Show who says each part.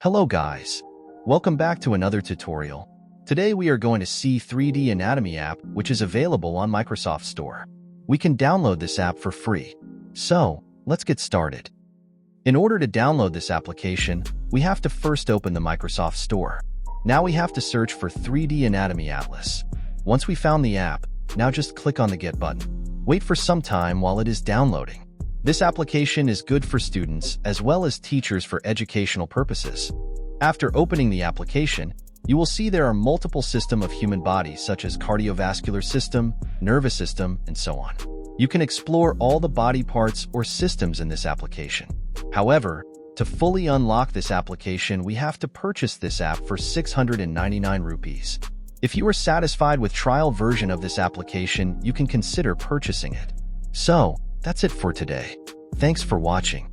Speaker 1: Hello guys. Welcome back to another tutorial. Today we are going to see 3D Anatomy app which is available on Microsoft Store. We can download this app for free. So, let's get started. In order to download this application, we have to first open the Microsoft Store. Now we have to search for 3D Anatomy Atlas. Once we found the app, now just click on the Get button. Wait for some time while it is downloading. This application is good for students as well as teachers for educational purposes. After opening the application, you will see there are multiple systems of human body such as cardiovascular system, nervous system, and so on. You can explore all the body parts or systems in this application. However, to fully unlock this application, we have to purchase this app for 699 rupees. If you are satisfied with trial version of this application, you can consider purchasing it. So, that's it for today. Thanks for watching.